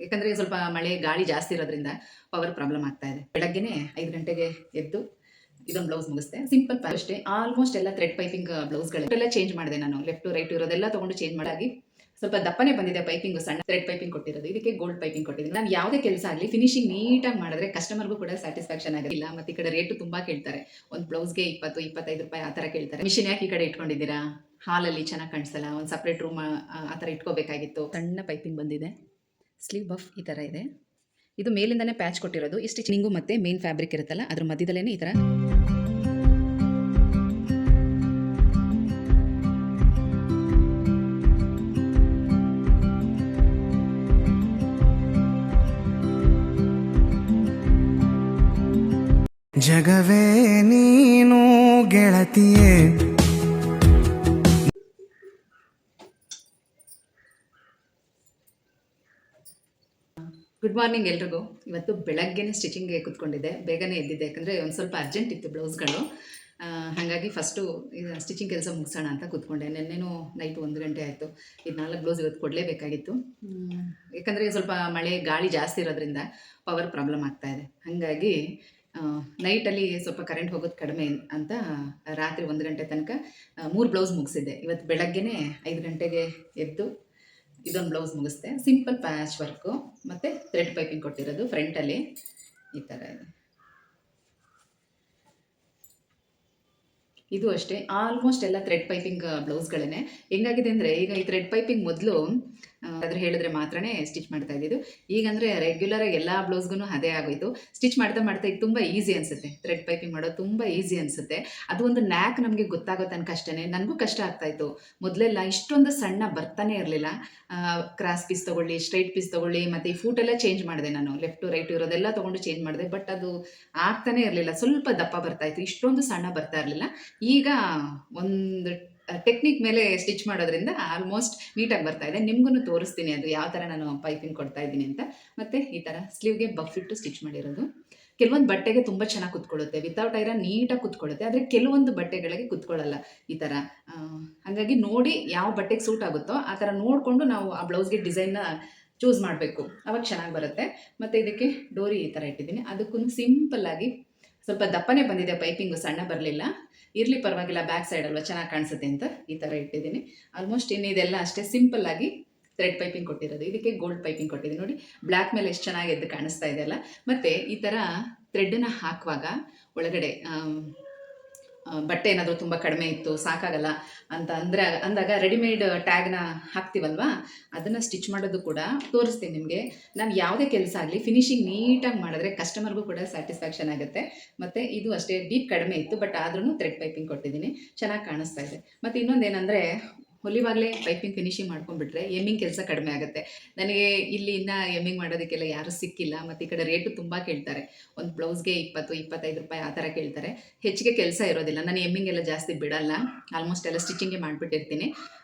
ಯಾಕಂದರೆ ಸ್ವಲ್ಪ ಮಳೆ ಗಾಳಿ ಜಾಸ್ತಿ ಇರೋದ್ರಿಂದ ಪವರ್ ಪ್ರಾಬ್ಲಮ್ ಆಗ್ತಾ ಇದೆ. ಬೆಳಗ್ಗೆನೇ 5 ಗಂಟೆಗೆ ಎದ್ದು ಇದೊಂದು ಬ್ಲೌಸ್ ಮುಗಿಸ್ದೆ. ಸಿಂಪಲ್ ಅಷ್ಟೇ. ಆಲ್ಮೋಸ್ಟ್ ಎಲ್ಲ ಥ್ರೆಡ್ ಪೈಪಿಂಗ್ ಬ್ಲೌಸ್ಗಳೆಲ್ಲ ಚೇಂಜ್ ಮಾಡಿದೆ ನಾನು. ಲೆಫ್ಟ್ ರೈಟ್ ಇರೋದೆಲ್ಲ ತೊಗೊಂಡು ಚೇಂಜ್ ಮಾಡಿ ಸ್ವಲ್ಪ ದಪ್ಪನೇ ಬಂದಿದೆ ಪೈಪಿಂಗ್, ಸಣ್ಣ ಥ್ರೆಡ್ ಪೈಪಿಂಗ್ ಕೊಟ್ಟಿರೋದು. ಇದಕ್ಕೆ ಗೋಲ್ಡ್ ಪೈಪಿಂಗ್ ಕೊಟ್ಟಿದ್ದೀನಿ. ನಾನು ಯಾವುದೇ ಕೆಲಸ ಆಗಲಿ ಫಿನಿಶಿಂಗ್ ನೀಟಾಗಿ ಮಾಡಿದ್ರೆ ಕಸ್ಟಮರ್ಗೂ ಕೂಡ ಸ್ಯಾಟಿಸ್ಫ್ಯಾಕ್ಷನ್ ಆಗೋದಿಲ್ಲ. ಮತ್ತು ಈ ಕಡೆ ರೇಟು ತುಂಬ ಕೇಳ್ತಾರೆ. ಒಂದು ಬ್ಲೌಸ್ಗೆ 20-25 ರೂಪಾಯಿ ಆ ಥರ ಕೇಳ್ತಾರೆ. ಮಿಷಿನ್ ಯಾಕೆ ಈ ಕಡೆ ಇಟ್ಕೊಂಡಿದ್ದೀರಾ, ಹಾಲಲ್ಲಿ ಚೆನ್ನಾಗಿ ಕಾಣಿಸಲ್ಲ, ಒಂದು ಸಪ್ರೇಟ್ ರೂಮ್ ಆ ಥರ ಇಟ್ಕೋಬೇಕಾಗಿತ್ತು. ಸಣ್ಣ ಪೈಪಿಂಗ್ ಬಂದಿದೆ. ಸ್ಲೀವ್ ಬಫ್ ಈ ಥರ ಇದೆ. ಇದು ಮೇಲಿಂದನೇ ಪ್ಯಾಚ್ ಕೊಟ್ಟಿರೋದು. ಈ ಸ್ಟಿಚಿಂಗು ಮತ್ತು ಮೇನ್ ಫ್ಯಾಬ್ರಿಕ್ ಇರುತ್ತಲ್ಲ ಅದ್ರ ಮಧ್ಯದಲ್ಲೇ ಈ ಥರ ಜಗವೇ ನೀನು ಗೆಳತಿಯೇ. ಗುಡ್ ಮಾರ್ನಿಂಗ್ ಎಲ್ರಿಗೂ. ಇವತ್ತು ಬೆಳಗ್ಗೆನೇ ಸ್ಟಿಚಿಂಗ್ಗೆ ಕೂತ್ಕೊಂಡಿದ್ದೆ. ಬೇಗನೆ ಎದ್ದಿದ್ದೆ, ಯಾಕಂದರೆ ಒಂದು ಸ್ವಲ್ಪ ಅರ್ಜೆಂಟ್ ಇತ್ತು ಬ್ಲೌಸ್ಗಳು. ಹಾಗಾಗಿ ಫಸ್ಟು ಸ್ಟಿಚಿಂಗ್ ಕೆಲಸ ಮುಗಿಸೋಣ ಅಂತ ಕೂತ್ಕೊಂಡೆ. ನೆನ್ನೆನೂ ನೈಟ್ 1 ಗಂಟೆ ಆಯಿತು. ಇದು 4 ಬ್ಲೌಸ್ ಇವತ್ತು ಕೊಡಲೇಬೇಕಾಗಿತ್ತು. ಯಾಕಂದರೆ ಸ್ವಲ್ಪ ಮಳೆ ಗಾಳಿ ಜಾಸ್ತಿ ಇರೋದ್ರಿಂದ ಪವರ್ ಪ್ರಾಬ್ಲಮ್ ಆಗ್ತಾಯಿದೆ. ಹಾಗಾಗಿ ನೈಟಲ್ಲಿ ಸ್ವಲ್ಪ ಕರೆಂಟ್ ಹೋಗೋದು ಕಡಿಮೆ ಅಂತ ರಾತ್ರಿ 1 ಗಂಟೆ ತನಕ 3 ಬ್ಲೌಸ್ ಮುಗಿಸಿದ್ದೆ. ಇವತ್ತು ಬೆಳಗ್ಗೆನೇ 5 ಗಂಟೆಗೆ ಎದ್ದು ಇದೊಂದು ಬ್ಲೌಸ್ ಮುಗಿಸ್ದೆ. ಸಿಂಪಲ್ ಪ್ಯಾಚ್ ವರ್ಕು ಮತ್ತು ಥ್ರೆಡ್ ಪೈಪಿಂಗ್ ಕೊಟ್ಟಿರೋದು ಫ್ರಂಟಲ್ಲಿ ಈ ಥರ ಇದೆ. ಇದು ಅಷ್ಟೇ. ಆಲ್ಮೋಸ್ಟ್ ಎಲ್ಲ ಥ್ರೆಡ್ ಪೈಪಿಂಗ್ ಬ್ಲೌಸ್ಗಳೇ. ಹೆಂಗಾಗಿದೆ ಅಂದರೆ, ಈಗ ಈ ಥ್ರೆಡ್ ಪೈಪಿಂಗ್ ಮೊದಲು ಅದ್ರ ಹೇಳಿದ್ರೆ ಮಾತ್ರನೇ ಸ್ಟಿಚ್ ಮಾಡ್ತಾ ಇದ್ದಿದ್ದು. ಈಗಂದರೆ ರೆಗ್ಯುಲರಾಗಿ ಎಲ್ಲ ಬ್ಲೌಸ್ಗೂ ಅದೇ ಆಗೋಯ್ತು. ಸ್ಟಿಚ್ ಮಾಡ್ತಾ ಮಾಡ್ತಾ ಈಗ ತುಂಬ ಈಸಿ ಅನಿಸುತ್ತೆ. ಥ್ರೆಡ್ ಪೈಪಿಂಗ್ ಮಾಡೋದು ತುಂಬ ಈಸಿ ಅನಿಸುತ್ತೆ. ಅದು ಒಂದು ನ್ಯಾಕ್ ನಮಗೆ ಗೊತ್ತಾಗೋ ತನಕ ಅಷ್ಟೇ. ನನಗೂ ಕಷ್ಟ ಆಗ್ತಾಯಿತ್ತು ಮೊದಲೆಲ್ಲ. ಇಷ್ಟೊಂದು ಸಣ್ಣ ಬರ್ತಾನೆ ಇರಲಿಲ್ಲ. ಕ್ರಾಸ್ ಪೀಸ್ ತೊಗೊಳ್ಳಿ, ಸ್ಟ್ರೈಟ್ ಪೀಸ್ ತೊಗೊಳ್ಳಿ, ಮತ್ತು ಈ ಫೂಟೆಲ್ಲ ಚೇಂಜ್ ಮಾಡಿದೆ ನಾನು. ಲೆಫ್ಟು ರೈಟು ಇರೋದೆಲ್ಲ ತೊಗೊಂಡು ಚೇಂಜ್ ಮಾಡಿದೆ. ಬಟ್ ಅದು ಆಗ್ತಾನೇ ಇರಲಿಲ್ಲ. ಸ್ವಲ್ಪ ದಪ್ಪ ಬರ್ತಾಯಿತ್ತು, ಇಷ್ಟೊಂದು ಸಣ್ಣ ಬರ್ತಾ ಇರಲಿಲ್ಲ. ಈಗ ಒಂದು ಟೆಕ್ನಿಕ್ ಮೇಲೆ ಸ್ಟಿಚ್ ಮಾಡೋದ್ರಿಂದ ಆಲ್ಮೋಸ್ಟ್ ನೀಟಾಗಿ ಬರ್ತಾ ಇದೆ. ನಿಮ್ಗೂ ತೋರಿಸ್ತೀನಿ ಅದು ಯಾವ ಥರ ನಾನು ಪೈಪಿಂಗ್ ಕೊಡ್ತಾ ಇದ್ದೀನಿ ಅಂತ. ಮತ್ತು ಈ ಥರ ಸ್ಲೀವ್ಗೆ ಬಫ್ ಇಟ್ಟು ಸ್ಟಿಚ್ ಮಾಡಿರೋದು. ಕೆಲವೊಂದು ಬಟ್ಟೆಗೆ ತುಂಬ ಚೆನ್ನಾಗಿ ಕುತ್ಕೊಳ್ಳುತ್ತೆ, ವಿತೌಟ್ ಐರನ್ ನೀಟಾಗಿ ಕುತ್ಕೊಳ್ಳುತ್ತೆ. ಆದರೆ ಕೆಲವೊಂದು ಬಟ್ಟೆಗಳಿಗೆ ಕುತ್ಕೊಳ್ಳಲ್ಲ ಈ ಥರ. ಹಾಗಾಗಿ ನೋಡಿ ಯಾವ ಬಟ್ಟೆಗೆ ಸೂಟ್ ಆಗುತ್ತೋ ಆ ಥರ ನೋಡಿಕೊಂಡು ನಾವು ಆ ಬ್ಲೌಸ್ಗೆ ಡಿಸೈನ್ನ ಚೂಸ್ ಮಾಡಬೇಕು, ಅವಾಗ ಚೆನ್ನಾಗಿ ಬರುತ್ತೆ. ಮತ್ತು ಇದಕ್ಕೆ ಡೋರಿ ಈ ಥರ ಇಟ್ಟಿದ್ದೀನಿ. ಅದಕ್ಕೂ ಸಿಂಪಲ್ಲಾಗಿ ಸ್ವಲ್ಪ ದಪ್ಪನೇ ಬಂದಿದೆ ಪೈಪಿಂಗು, ಸಣ್ಣ ಬರಲಿಲ್ಲ. ಇರಲಿ ಪರವಾಗಿಲ್ಲ, ಬ್ಯಾಕ್ ಸೈಡ್ ಅಲ್ವಾ ಚೆನ್ನಾಗಿ ಕಾಣಿಸುತ್ತೆ ಅಂತ ಈ ಥರ ಇಟ್ಟಿದ್ದೀನಿ. ಆಲ್ಮೋಸ್ಟ್ ಇನ್ನಿದೆಲ್ಲ ಅಷ್ಟೇ ಸಿಂಪಲ್ಲಾಗಿ ಥ್ರೆಡ್ ಪೈಪಿಂಗ್ ಕೊಟ್ಟಿರೋದು. ಇದಕ್ಕೆ ಗೋಲ್ಡ್ ಪೈಪಿಂಗ್ ಕೊಟ್ಟಿದ್ದೀನಿ. ನೋಡಿ ಬ್ಲ್ಯಾಕ್ ಮೇಲೆ ಎಷ್ಟು ಚೆನ್ನಾಗಿ ಎದ್ದು ಕಾಣಿಸ್ತಾ ಇದೆಯಲ್ಲ. ಮತ್ತು ಈ ಥರ ಥ್ರೆಡ್ಡನ್ನು ಹಾಕುವಾಗ ಒಳಗಡೆ ಬಟ್ಟೆ ಏನಾದರೂ ತುಂಬ ಕಡಿಮೆ ಇತ್ತು, ಸಾಕಾಗಲ್ಲ ಅಂತ ಅಂದಾಗ ರೆಡಿಮೇಡ್ ಟ್ಯಾಗ್ನ ಹಾಕ್ತೀವಲ್ವ, ಅದನ್ನು ಸ್ಟಿಚ್ ಮಾಡೋದು ಕೂಡ ತೋರಿಸ್ತೀನಿ ನಿಮಗೆ. ನಾನು ಯಾವುದೇ ಕೆಲಸ ಆಗಲಿ ಫಿನಿಶಿಂಗ್ ನೀಟಾಗಿ ಮಾಡಿದ್ರೆ ಕಸ್ಟಮರ್ಗೂ ಕೂಡ ಸ್ಯಾಟಿಸ್ಫ್ಯಾಕ್ಷನ್ ಆಗುತ್ತೆ. ಮತ್ತು ಇದು ಅಷ್ಟೇ ಡೀಪ್ ಕಡಿಮೆ ಇತ್ತು, ಬಟ್ ಆದ್ರೂ ಥ್ರೆಡ್ ಪೈಪಿಂಗ್ ಕೊಟ್ಟಿದ್ದೀನಿ, ಚೆನ್ನಾಗಿ ಕಾಣಿಸ್ತಾ ಇದೆ. ಮತ್ತು ಇನ್ನೊಂದೇನೆಂದರೆ, ಹೊಲಿವಾಗಲೇ ಪೈಪಿಂಗ್ ಫಿನಿಶಿಂಗ್ ಮಾಡ್ಕೊಂಡ್ಬಿಟ್ರೆ ಎಮ್ಮಿಂಗ್ ಕೆಲಸ ಕಡಿಮೆ ಆಗುತ್ತೆ. ನನಗೆ ಇಲ್ಲಿ ಇನ್ನೂ ಎಮ್ಮಿಂಗ್ ಮಾಡೋದಕ್ಕೆಲ್ಲ ಯಾರೂ ಸಿಕ್ಕಿಲ್ಲ. ಮತ್ತು ಈ ಕಡೆ ರೇಟು ತುಂಬ ಕೇಳ್ತಾರೆ. ಒಂದು ಬ್ಲೌಸ್ಗೆ 20-25 ರೂಪಾಯಿ ಆ ಥರ ಕೇಳ್ತಾರೆ. ಹೆಚ್ಚಿಗೆ ಕೆಲಸ ಇರೋದಿಲ್ಲ. ನಾನು ಎಮ್ಮಿಂಗ್ ಎಲ್ಲ ಜಾಸ್ತಿ ಬಿಡಲ್ಲ. ಆಲ್ಮೋಸ್ಟ್ ಎಲ್ಲ ಸ್ಟಿಚಿಂಗೇ ಮಾಡಿಬಿಟ್ಟಿರ್ತೀನಿ.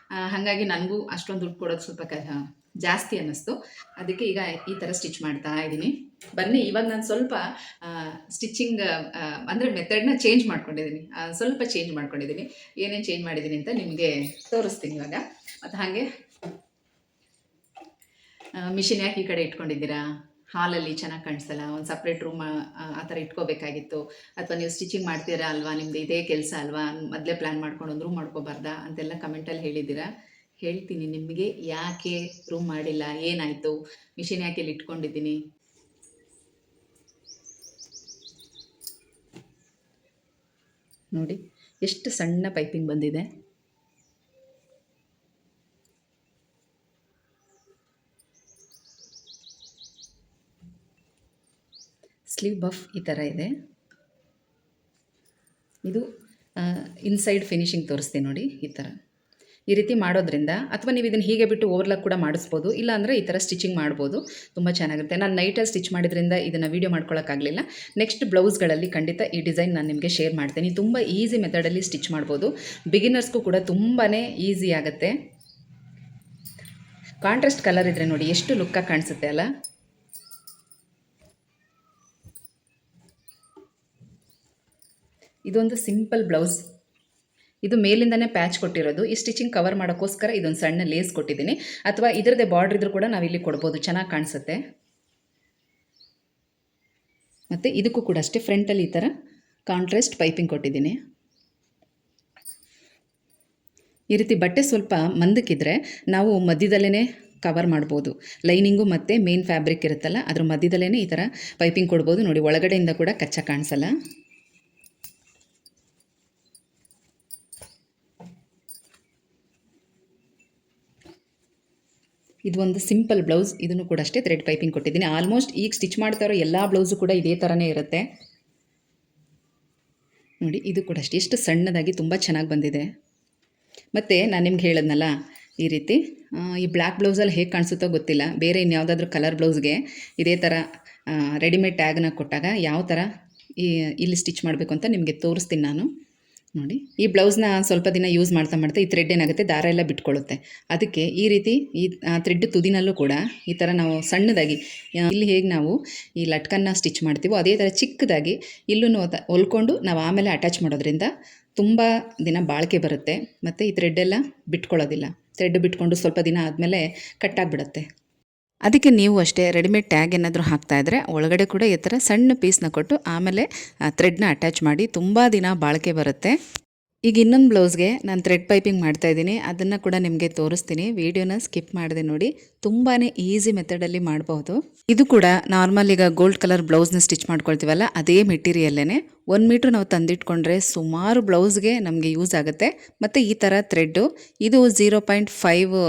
ಹಾಗಾಗಿ ನನಗೂ ಅಷ್ಟೊಂದು ದುಡ್ಡು ಕೊಡೋದು ಸ್ವಲ್ಪ ಜಾಸ್ತಿ ಅನ್ನಿಸ್ತು. ಅದಕ್ಕೆ ಈಗ ಈ ಥರ ಸ್ಟಿಚ್ ಮಾಡ್ತಾ ಇದ್ದೀನಿ. ಬನ್ನಿ, ಇವಾಗ ನಾನು ಸ್ವಲ್ಪ ಸ್ಟಿಚಿಂಗ್ ಅಂದರೆ ಮೆಥಡ್ನ ಚೇಂಜ್ ಮಾಡ್ಕೊಂಡಿದ್ದೀನಿ. ಸ್ವಲ್ಪ ಚೇಂಜ್ ಮಾಡ್ಕೊಂಡಿದ್ದೀನಿ. ಏನೇನು ಚೇಂಜ್ ಮಾಡಿದ್ದೀನಿ ಅಂತ ನಿಮಗೆ ತೋರಿಸ್ತೀನಿ ಇವಾಗ. ಮತ್ತು ಹಾಗೆ ಮಿಷಿನ್ ಯಾಕೆ ಈ ಕಡೆ ಇಟ್ಕೊಂಡಿದ್ದೀರಾ, ಹಾಲಲ್ಲಿ ಚೆನ್ನಾಗಿ ಕಾಣಿಸಲ್ಲ, ಒಂದು ಸಪ್ರೇಟ್ ರೂಮ್ ಆ ಥರ ಇಟ್ಕೋಬೇಕಾಗಿತ್ತು. ಅಥವಾ ನೀವು ಸ್ಟಿಚಿಂಗ್ ಮಾಡ್ತೀರಾ ಅಲ್ವಾ, ನಿಮ್ಮದು ಇದೇ ಕೆಲಸ ಅಲ್ವಾ, ಮೊದಲೇ ಪ್ಲ್ಯಾನ್ ಮಾಡ್ಕೊಂಡು ಒಂದು ರೂಮ್ ಮಾಡ್ಕೋಬಾರ್ದಾ ಅಂತೆಲ್ಲ ಕಮೆಂಟಲ್ಲಿ ಹೇಳಿದ್ದೀರಾ. ಹೇಳ್ತೀನಿ ನಿಮಗೆ ಯಾಕೆ ರೂಮ್ ಮಾಡಿಲ್ಲ, ಏನಾಯಿತು, ಮಿಷಿನ್ ಯಾಕೆ ಇಲ್ಲಿ ಇಟ್ಕೊಂಡಿದ್ದೀನಿ. ನೋಡಿ ಎಷ್ಟು ಸಣ್ಣ ಪೈಪಿಂಗ್ ಬಂದಿದೆ. ಸ್ಲೀವ್ ಬಫ್ ಈ ಥರ ಇದೆ. ಇದು ಇನ್ಸೈಡ್ ಫಿನಿಶಿಂಗ್ ತೋರಿಸ್ತೀನಿ ನೋಡಿ. ಈ ರೀತಿ ಮಾಡೋದ್ರಿಂದ, ಅಥವಾ ನೀವು ಇದನ್ನು ಹೀಗೆ ಬಿಟ್ಟು ಓವರ್ಲಾಕ್ ಕೂಡ ಮಾಡಿಸ್ಬೋದು, ಇಲ್ಲಾಂದರೆ ಈ ಥರ ಸ್ಟಿಚಿಂಗ್ ಮಾಡ್ಬೋದು, ತುಂಬ ಚೆನ್ನಾಗಿರುತ್ತೆ. ನಾನು ನೈಟಲ್ಲಿ ಸ್ಟಿಚ್ ಮಾಡಿದ್ರಿಂದ ಇದನ್ನು ವೀಡಿಯೋ ಮಾಡ್ಕೊಳ್ಳೋಕ್ಕಾಗಲಿಲ್ಲ. ನೆಕ್ಸ್ಟ್ ಬ್ಲೌಸ್ಗಳಲ್ಲಿ ಖಂಡಿತ ಈ ಡಿಸೈನ್ ನಾನು ನಿಮಗೆ ಶೇರ್ ಮಾಡ್ತೀನಿ. ತುಂಬ ಈಸಿ ಮೆಥಡಲ್ಲಿ ಸ್ಟಿಚ್ ಮಾಡ್ಬೋದು. ಬಿಗಿನರ್ಸ್ಗೂ ಕೂಡ ತುಂಬಾ ಈಸಿ ಆಗುತ್ತೆ. ಕಾಂಟ್ರಾಸ್ಟ್ ಕಲರ್ ಇದ್ದರೆ ನೋಡಿ ಎಷ್ಟು ಲುಕ್ಕಾಗಿ ಕಾಣಿಸುತ್ತೆ ಅಲ್ಲ. ಇದೊಂದು ಸಿಂಪಲ್ ಬ್ಲೌಸ್. ಇದು ಮೇಲಿಂದನೇ ಪ್ಯಾಚ್ ಕೊಟ್ಟಿರೋದು. ಈ ಸ್ಟಿಚಿಂಗ್ ಕವರ್ ಮಾಡೋಕ್ಕೋಸ್ಕರ ಇದೊಂದು ಸಣ್ಣ ಲೇಸ್ ಕೊಟ್ಟಿದ್ದೀನಿ, ಅಥವಾ ಇದರದೇ ಬಾರ್ಡ್ರ್ ಇದ್ರೂ ಕೂಡ ನಾವಿಲ್ಲಿ ಕೊಡ್ಬೋದು, ಚೆನ್ನಾಗಿ ಕಾಣಿಸುತ್ತೆ. ಮತ್ತು ಇದಕ್ಕೂ ಕೂಡ ಅಷ್ಟೇ ಫ್ರಂಟಲ್ಲಿ ಈ ಥರ ಕಾಂಟ್ರಾಸ್ಟ್ ಪೈಪಿಂಗ್ ಕೊಟ್ಟಿದ್ದೀನಿ. ಈ ರೀತಿ ಬಟ್ಟೆ ಸ್ವಲ್ಪ ಮಂದಕ್ಕಿದ್ರೆ ನಾವು ಮಧ್ಯದಲ್ಲೇ ಕವರ್ ಮಾಡ್ಬೋದು. ಲೈನಿಂಗು ಮತ್ತು ಮೇನ್ ಫ್ಯಾಬ್ರಿಕ್ ಇರುತ್ತಲ್ಲ ಅದ್ರ ಮಧ್ಯದಲ್ಲೇ ಈ ಥರ ಪೈಪಿಂಗ್ ಕೊಡ್ಬೋದು. ನೋಡಿ, ಒಳಗಡೆಯಿಂದ ಕೂಡ ಕಚ್ಚಾ ಕಾಣಿಸಲ್ಲ. ಇದು ಒಂದು ಸಿಂಪಲ್ ಬ್ಲೌಸ್, ಇದನ್ನು ಕೂಡ ಅಷ್ಟೇ ಥ್ರೆಡ್ ಪೈಪಿಂಗ್ ಕೊಟ್ಟಿದ್ದೀನಿ. ಆಲ್ಮೋಸ್ಟ್ ಈಗ ಸ್ಟಿಚ್ ಮಾಡ್ತಾ ಇರೋ ಎಲ್ಲ ಬ್ಲೌಸು ಕೂಡ ಇದೇ ಥರನೇ ಇರುತ್ತೆ. ನೋಡಿ, ಇದು ಕೂಡ ಅಷ್ಟೇ ಎಷ್ಟು ಸಣ್ಣದಾಗಿ ತುಂಬ ಚೆನ್ನಾಗಿ ಬಂದಿದೆ. ಮತ್ತು ನಾನು ನಿಮ್ಗೆ ಹೇಳಿದ್ನಲ್ಲ, ಈ ರೀತಿ ಈ ಬ್ಲ್ಯಾಕ್ ಬ್ಲೌಸಲ್ಲಿ ಹೇಗೆ ಕಾಣಿಸುತ್ತೋ ಗೊತ್ತಿಲ್ಲ, ಬೇರೆ ಇನ್ಯಾವುದಾದ್ರೂ ಕಲರ್ ಬ್ಲೌಸ್ಗೆ ಇದೇ ಥರ ರೆಡಿಮೇಡ್ ಟ್ಯಾಗ್ನ ಕೊಟ್ಟಾಗ ಯಾವ ಥರ ಇಲ್ಲಿ ಸ್ಟಿಚ್ ಮಾಡಬೇಕು ಅಂತ ನಿಮಗೆ ತೋರಿಸ್ತೀನಿ ನಾನು. ನೋಡಿ, ಈ ಬ್ಲೌಸ್ನ ಸ್ವಲ್ಪ ದಿನ ಯೂಸ್ ಮಾಡ್ತಾ ಈ ಥ್ರೆಡ್ ಏನಾಗುತ್ತೆ, ದಾರ ಎಲ್ಲ ಬಿಟ್ಕೊಳ್ಳುತ್ತೆ. ಅದಕ್ಕೆ ಈ ರೀತಿ ಈ ಥ್ರೆಡ್ ತುದಿನಲ್ಲೂ ಕೂಡ ಈ ಥರ ನಾವು ಸಣ್ಣದಾಗಿ ಇಲ್ಲಿ ಹೇಗೆ ನಾವು ಈ ಲಟ್ಕನ್ನ ಸ್ಟಿಚ್ ಮಾಡ್ತೀವೋ ಅದೇ ಥರ ಚಿಕ್ಕದಾಗಿ ಇಲ್ಲೂ ಹೊಲ್ಕೊಂಡು ನಾವು ಆಮೇಲೆ ಅಟ್ಯಾಚ್ ಮಾಡೋದ್ರಿಂದ ತುಂಬ ದಿನ ಬಾಳಿಕೆ ಬರುತ್ತೆ. ಮತ್ತು ಈ ಥ್ರೆಡ್ಡೆಲ್ಲ ಬಿಟ್ಕೊಳ್ಳೋದಿಲ್ಲ. ಥ್ರೆಡ್ ಬಿಟ್ಕೊಂಡು ಸ್ವಲ್ಪ ದಿನ ಆದಮೇಲೆ ಕಟ್ಟಾಗಿಬಿಡುತ್ತೆ. ಅದಕ್ಕೆ ನೀವು ಅಷ್ಟೇ ರೆಡಿಮೇಡ್ ಟ್ಯಾಗ್ ಏನಾದರೂ ಹಾಕ್ತಾಯಿದ್ರೆ ಒಳಗಡೆ ಕೂಡ ಈ ಥರ ಸಣ್ಣ ಪೀಸ್ನ ಕೊಟ್ಟು ಆಮೇಲೆ ಥ್ರೆಡ್ನ ಅಟ್ಯಾಚ್ ಮಾಡಿ ತುಂಬ ದಿನ ಬಾಳಿಕೆ ಬರುತ್ತೆ. ಈಗ ಇನ್ನೊಂದು ಬ್ಲೌಸ್ಗೆ ನಾನು ಥ್ರೆಡ್ ಪೈಪಿಂಗ್ ಮಾಡ್ತಾಯಿದ್ದೀನಿ, ಅದನ್ನು ಕೂಡ ನಿಮಗೆ ತೋರಿಸ್ತೀನಿ. ವೀಡಿಯೋನ ಸ್ಕಿಪ್ ಮಾಡಿದೆ ನೋಡಿ, ತುಂಬಾ ಈಸಿ ಮೆಥಡಲ್ಲಿ ಮಾಡ್ಬೋದು. ಇದು ಕೂಡ ನಾರ್ಮಲ್ ಈಗ ಗೋಲ್ಡ್ ಕಲರ್ ಬ್ಲೌಸ್ನ ಸ್ಟಿಚ್ ಮಾಡ್ಕೊಳ್ತೀವಲ್ಲ ಅದೇ ಮೆಟೀರಿಯಲ್ಲೇ 1 ಮೀಟ್ರ್ ನಾವು ತಂದಿಟ್ಕೊಂಡ್ರೆ ಸುಮಾರು ಬ್ಲೌಸ್ಗೆ ನಮಗೆ ಯೂಸ್ ಆಗುತ್ತೆ. ಮತ್ತು ಈ ಥರ ಥ್ರೆಡ್ಡು ಇದು 0.5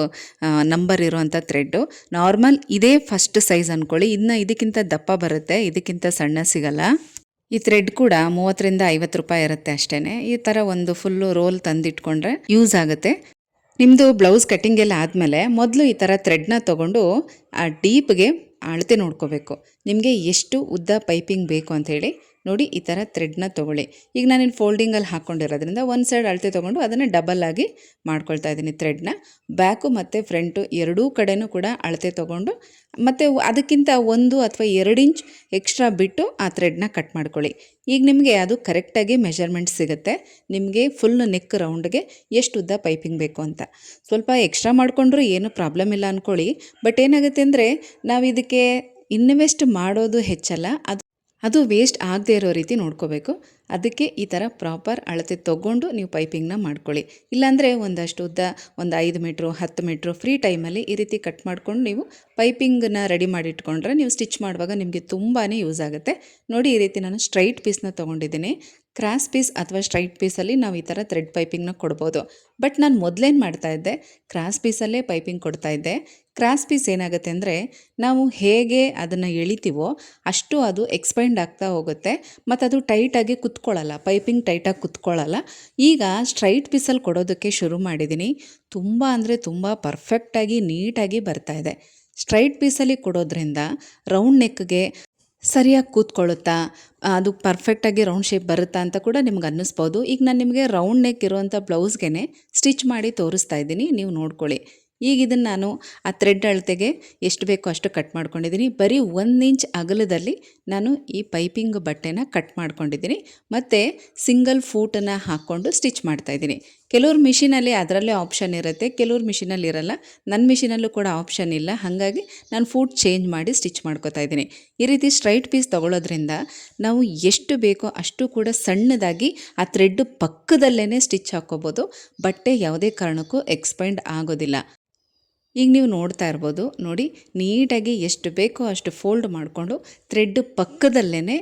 ನಂಬರ್ ಇರೋವಂಥ ಥ್ರೆಡ್ಡು. ನಾರ್ಮಲ್ ಇದೇ ಫಸ್ಟ್ ಸೈಜ್ ಅಂದ್ಕೊಳ್ಳಿ, ಇನ್ನು ಇದಕ್ಕಿಂತ ದಪ್ಪ ಬರುತ್ತೆ, ಇದಕ್ಕಿಂತ ಸಣ್ಣ ಸಿಗಲ್ಲ. ಈ ಥ್ರೆಡ್ ಕೂಡ 30ರಿಂದ 50 ರೂಪಾಯಿ ಇರುತ್ತೆ ಅಷ್ಟೇ. ಈ ಥರ ಒಂದು ಫುಲ್ಲು ರೋಲ್ ತಂದಿಟ್ಕೊಂಡ್ರೆ ಯೂಸ್ ಆಗುತ್ತೆ. ನಿಮ್ಮದು ಬ್ಲೌಸ್ ಕಟ್ಟಿಂಗ್ ಎಲ್ಲ ಆದಮೇಲೆ ಮೊದಲು ಈ ಥರ ಥ್ರೆಡ್ನ ತೊಗೊಂಡು ಆ ಡೀಪ್ಗೆ ಅಳತೆ ನೋಡ್ಕೋಬೇಕು. ನಿಮಗೆ ಎಷ್ಟು ಉದ್ದ ಪೈಪಿಂಗ್ ಬೇಕು ಅಂಥೇಳಿ ನೋಡಿ, ಈ ಥರ ಥ್ರೆಡ್ನ ತೊಗೊಳ್ಳಿ. ಈಗ ನಾನಿನ್ನು ಫೋಲ್ಡಿಂಗಲ್ಲಿ ಹಾಕ್ಕೊಂಡಿರೋದ್ರಿಂದ ಒಂದು ಸೈಡ್ ಅಳತೆ ತೊಗೊಂಡು ಅದನ್ನು ಡಬಲ್ ಆಗಿ ಮಾಡ್ಕೊಳ್ತಾ ಇದ್ದೀನಿ ಥ್ರೆಡ್ನ. ಬ್ಯಾಕು ಮತ್ತು ಫ್ರಂಟು ಎರಡೂ ಕಡೆನೂ ಕೂಡ ಅಳತೆ ತೊಗೊಂಡು ಮತ್ತು ಅದಕ್ಕಿಂತ 1 ಅಥವಾ 2 ಇಂಚ್ ಎಕ್ಸ್ಟ್ರಾ ಬಿಟ್ಟು ಆ ಥ್ರೆಡ್ನ ಕಟ್ ಮಾಡ್ಕೊಳ್ಳಿ. ಈಗ ನಿಮಗೆ ಅದು ಕರೆಕ್ಟಾಗಿ ಮೆಷರ್ಮೆಂಟ್ ಸಿಗುತ್ತೆ. ನಿಮಗೆ ಫುಲ್ ನೆಕ್ ರೌಂಡ್ಗೆ ಎಷ್ಟು ಉದ್ದ ಪೈಪಿಂಗ್ ಬೇಕು ಅಂತ. ಸ್ವಲ್ಪ ಎಕ್ಸ್ಟ್ರಾ ಮಾಡಿಕೊಂಡ್ರೂ ಏನೂ ಪ್ರಾಬ್ಲಮ್ ಇಲ್ಲ ಅಂದ್ಕೊಳ್ಳಿ. ಬಟ್ ಏನಾಗುತ್ತೆ ಅಂದರೆ ನಾವು ಇದಕ್ಕೆ ಇನ್ವೆಸ್ಟ್ ಮಾಡೋದು ಹೆಚ್ಚಲ್ಲ, ಅದು ವೇಸ್ಟ್ ಆಗದೆ ಇರೋ ರೀತಿ ನೋಡ್ಕೋಬೇಕು. ಅದಕ್ಕೆ ಈ ಥರ ಪ್ರಾಪರ್ ಅಳತೆ ತೊಗೊಂಡು ನೀವು ಪೈಪಿಂಗ್ನ ಮಾಡ್ಕೊಳ್ಳಿ. ಇಲ್ಲಾಂದರೆ ಒಂದಷ್ಟು ಉದ್ದ ಒಂದು 5 ಮೀಟ್ರು 10 ಮೀಟ್ರು ಫ್ರೀ ಟೈಮಲ್ಲಿ ಈ ರೀತಿ ಕಟ್ ಮಾಡ್ಕೊಂಡು ನೀವು ಪೈಪಿಂಗನ್ನ ರೆಡಿ ಮಾಡಿ ಇಟ್ಕೊಂಡ್ರೆ ನೀವು ಸ್ಟಿಚ್ ಮಾಡುವಾಗ ನಿಮಗೆ ತುಂಬಾ ಯೂಸ್ ಆಗುತ್ತೆ. ನೋಡಿ, ಈ ರೀತಿ ನಾನು ಸ್ಟ್ರೈಟ್ ಪೀಸ್ನ ತೊಗೊಂಡಿದ್ದೀನಿ. ಕ್ರಾಸ್ ಪೀಸ್ ಅಥವಾ ಸ್ಟ್ರೈಟ್ ಪೀಸಲ್ಲಿ ನಾವು ಈ ಥರ ಥ್ರೆಡ್ ಪೈಪಿಂಗ್ನ ಕೊಡ್ಬೋದು. ಬಟ್ ನಾನು ಮೊದಲೇನು ಮಾಡ್ತಾಯಿದ್ದೆ, ಕ್ರಾಸ್ ಪೀಸಲ್ಲೇ ಪೈಪಿಂಗ್ ಕೊಡ್ತಾಯಿದ್ದೆ. ಕ್ರಾಸ್ ಪೀಸ್ ಏನಾಗುತ್ತೆ ಅಂದರೆ ನಾವು ಹೇಗೆ ಅದನ್ನು ಎಳಿತೀವೋ ಅಷ್ಟು ಅದು ಎಕ್ಸ್ಪೆಂಡ್ ಆಗ್ತಾ ಹೋಗುತ್ತೆ ಮತ್ತು ಅದು ಟೈಟಾಗಿ ಕುತ್ಕೊಳ್ಳಲ್ಲ, ಪೈಪಿಂಗ್ ಟೈಟಾಗಿ ಕುತ್ಕೊಳ್ಳಲ್ಲ. ಈಗ ಸ್ಟ್ರೈಟ್ ಪೀಸಲ್ಲಿ ಕೊಡೋದಕ್ಕೆ ಶುರು ಮಾಡಿದ್ದೀನಿ. ತುಂಬ ಅಂದರೆ ತುಂಬ ಪರ್ಫೆಕ್ಟಾಗಿ ನೀಟಾಗಿ ಬರ್ತಾಯಿದೆ. ಸ್ಟ್ರೈಟ್ ಪೀಸಲ್ಲಿ ಕೊಡೋದ್ರಿಂದ ರೌಂಡ್ ನೆಕ್ಗೆ ಸರಿಯಾಗಿ ಕೂತ್ಕೊಳ್ಳುತ್ತಾ, ಅದು ಪರ್ಫೆಕ್ಟಾಗಿ ರೌಂಡ್ ಶೇಪ್ ಬರುತ್ತಾ ಅಂತ ಕೂಡ ನಿಮ್ಗೆ ಅನ್ನಿಸ್ಬೋದು. ಈಗ ನಾನು ನಿಮಗೆ ರೌಂಡ್ ನೆಕ್ ಇರುವಂಥ ಬ್ಲೌಸ್ಗೆ ಸ್ಟಿಚ್ ಮಾಡಿ ತೋರಿಸ್ತಾ ಇದ್ದೀನಿ, ನೀವು ನೋಡ್ಕೊಳ್ಳಿ. ಈಗ ಇದನ್ನು ನಾನು ಆ ಥ್ರೆಡ್ ಅಳತೆಗೆ ಎಷ್ಟು ಬೇಕೋ ಅಷ್ಟು ಕಟ್ ಮಾಡ್ಕೊಂಡಿದ್ದೀನಿ. ಬರೀ 1 ಇಂಚ್ ಅಗಲದಲ್ಲಿ ನಾನು ಈ ಪೈಪಿಂಗ್ ಬಟ್ಟೆನ ಕಟ್ ಮಾಡ್ಕೊಂಡಿದ್ದೀನಿ ಮತ್ತು ಸಿಂಗಲ್ ಫೂಟನ್ನು ಹಾಕ್ಕೊಂಡು ಸ್ಟಿಚ್ ಮಾಡ್ತಾಯಿದ್ದೀನಿ. ಕೆಲವ್ರು ಮಿಷಿನಲ್ಲಿ ಅದರಲ್ಲೇ ಆಪ್ಷನ್ ಇರುತ್ತೆ, ಕೆಲವ್ರು ಮಿಷಿನಲ್ಲಿ ಇರಲ್ಲ. ನನ್ನ ಮಿಷಿನಲ್ಲೂ ಕೂಡ ಆಪ್ಷನ್ ಇಲ್ಲ, ಹಾಗಾಗಿ ನಾನು ಫೂಟ್ ಚೇಂಜ್ ಮಾಡಿ ಸ್ಟಿಚ್ ಮಾಡ್ಕೋತಾ ಇದ್ದೀನಿ. ಈ ರೀತಿ ಸ್ಟ್ರೈಟ್ ಪೀಸ್ ತೊಗೊಳ್ಳೋದ್ರಿಂದ ನಾವು ಎಷ್ಟು ಬೇಕೋ ಅಷ್ಟು ಕೂಡ ಸಣ್ಣದಾಗಿ ಆ ಥ್ರೆಡ್ ಪಕ್ಕದಲ್ಲೇ ಸ್ಟಿಚ್ ಹಾಕ್ಕೋಬೋದು. ಬಟ್ಟೆ ಯಾವುದೇ ಕಾರಣಕ್ಕೂ ಎಕ್ಸ್ಪೆಂಡ್ ಆಗೋದಿಲ್ಲ. ಈಗ ನೀವು ನೋಡ್ತಾ ಇರ್ಬೋದು, ನೋಡಿ ನೀಟಾಗಿ ಎಷ್ಟು ಬೇಕೋ ಅಷ್ಟು ಫೋಲ್ಡ್ ಮಾಡಿಕೊಂಡು ಥ್ರೆಡ್ ಪಕ್ಕದಲ್ಲೇ